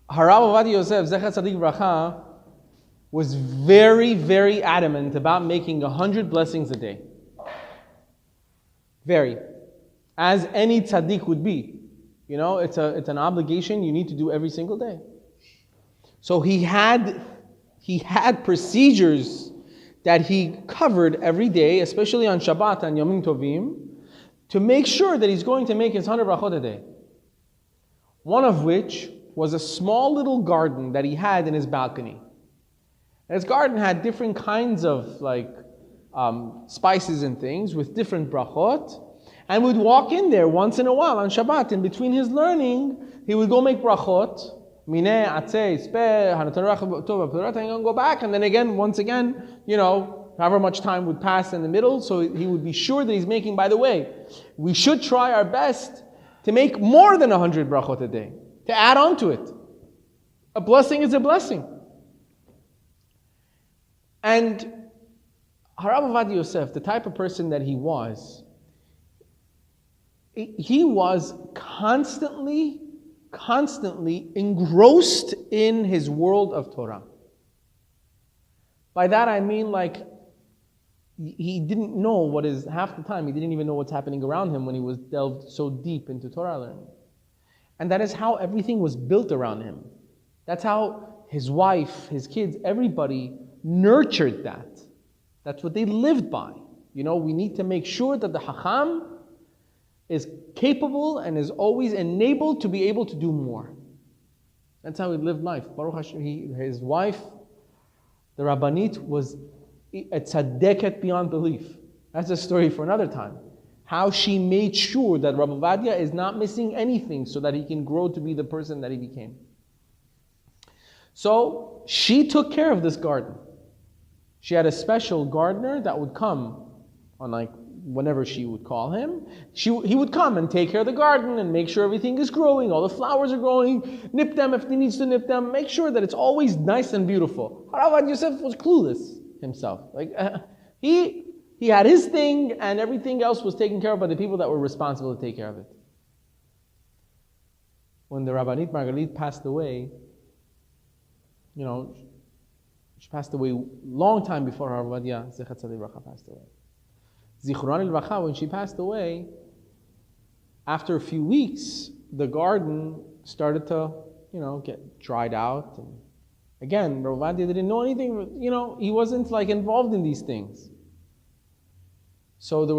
Harav Avad Yosef, Zecher Tzadik Bracha, was very, very adamant about making 100 blessings a day. Very. As any tzaddik would be. You know, it's an obligation you need to do every single day. So he had procedures that he covered every day, especially on Shabbat and Yomim Tovim, to make sure that he's going to make his 100 brachot a day. One of which was a small little garden that he had in his balcony. And his garden had different kinds of spices and things with different brachot, and would walk in there once in a while on Shabbat. In between his learning, he would go make brachot, mineh, atzeh, speh, and go back, and then again, once again, however much time would pass in the middle, so he would be sure that he's making. By the way, we should try our best to make more than 100 brachot a day, to add on to it. A blessing is a blessing. And Harav Avad Yosef, the type of person that he was constantly engrossed in his world of Torah. By that I mean, he didn't know half the time, he didn't even know what's happening around him when he was delved so deep into Torah learning. And that is how everything was built around him. That's how his wife, his kids, everybody nurtured that. That's what they lived by. We need to make sure that the Hacham is capable and is always enabled to be able to do more. That's how he lived life. Baruch Hashem, his wife, the Rabbanit, was a tzaddiket beyond belief. That's a story for another time. How she made sure that Rabbi Ovadia is not missing anything so that he can grow to be the person that he became. So she took care of this garden. She had a special gardener that would come on whenever she would call him. He would come and take care of the garden and make sure everything is growing, all the flowers are growing, nip them if he needs to nip them, make sure that it's always nice and beautiful. Harav Avad Yosef was clueless himself. He had his thing and everything else was taken care of by the people that were responsible to take care of it. When the Rabbanit Margalit passed away, she passed away long time before Harav Ovadia Zecher Tzadik Bracha passed away. Zichron al-Bracha, when she passed away, after a few weeks, the garden started to, get dried out. And again, Rav Ovadia didn't know anything, he wasn't involved in these things. So there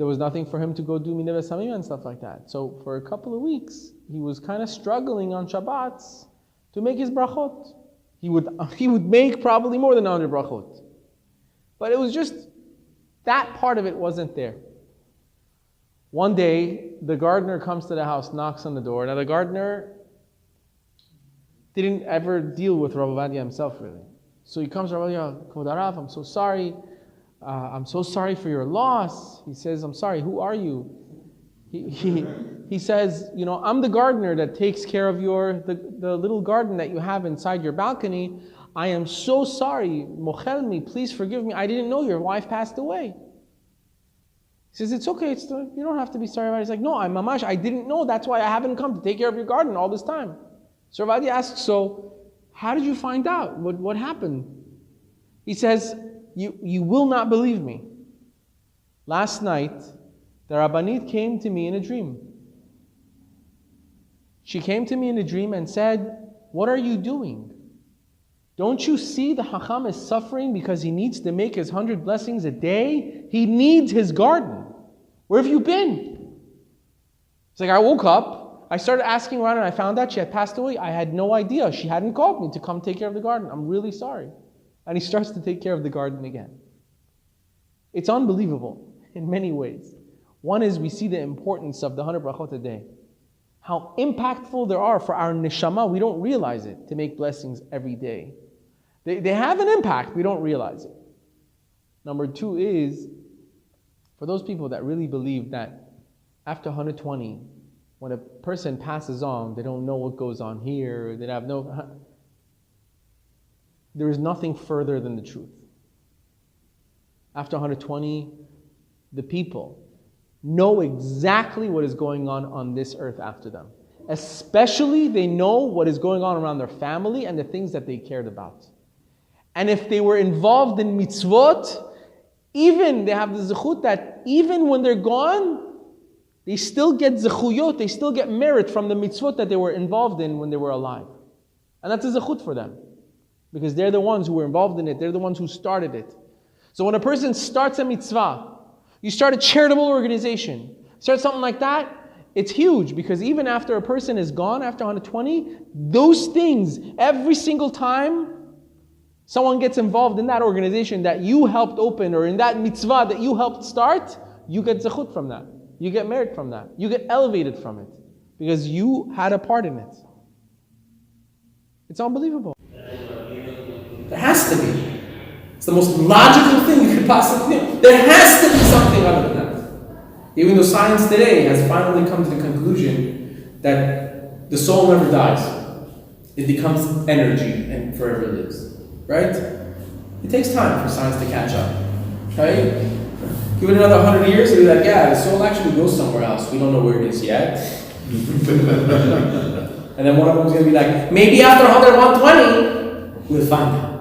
was nothing for him to go do mineh v'samim and stuff like that. So for a couple of weeks, he was kind of struggling on Shabbats to make his brachot. He would make probably more than 100 brachot. But it was just, that part of it wasn't there. One day, the gardener comes to the house, knocks on the door. Now the gardener didn't ever deal with Rav Ovadia himself, really. So he comes to Rav Ovadia, Kvod Harav, I'm so sorry. I'm so sorry for your loss. He says, I'm sorry, who are you? He says, I'm the gardener that takes care of the little garden that you have inside your balcony. I am so sorry. Mochel me, please forgive me. I didn't know your wife passed away. He says, it's okay. You don't have to be sorry about it. He's like, no, I'm mamash. I didn't know. That's why I haven't come to take care of your garden all this time. So Rav Ovadia asks, so how did you find out? What happened? He says, you will not believe me. Last night, the Rabbanit came to me in a dream. She came to me in a dream and said, what are you doing? Don't you see the Hacham is suffering because he needs to make his 100 blessings a day? He needs his garden. Where have you been? It's I woke up, I started asking around and I found out she had passed away. I had no idea. She hadn't called me to come take care of the garden. I'm really sorry. And he starts to take care of the garden again. It's unbelievable in many ways. One is we see the importance of the 100 brachot a day. How impactful they are for our neshama. We don't realize it, to make blessings every day. They have an impact, we don't realize it. Number two is, for those people that really believe that after 120, when a person passes on, they don't know what goes on here, they have there is nothing further than the truth. After 120, the people know exactly what is going on this earth after them. especially they know what is going on around their family and the things that they cared about. And if they were involved in mitzvot, even they have the zechut that even when they're gone, they still get zechuyot, they still get merit from the mitzvot that they were involved in when they were alive. And that's a zechut for them. Because they're the ones who were involved in it, they're the ones who started it. So when a person starts a mitzvah, you start a charitable organization, start something like that, it's huge, because even after a person is gone, after 120, those things, every single time someone gets involved in that organization that you helped open, or in that mitzvah that you helped start, you get zechut from that. You get merit from that. You get elevated from it. Because you had a part in it. It's unbelievable. There has to be. It's the most logical thing you could possibly do. There has to be something other than that. Even though science today has finally come to the conclusion that the soul never dies. It becomes energy and forever lives. Right? It takes time for science to catch up. Right? Give it another 100 years, it'll be like, yeah, the soul actually goes somewhere else. We don't know where it is yet. And then one of them is going to be like, maybe after 120, we'll find out.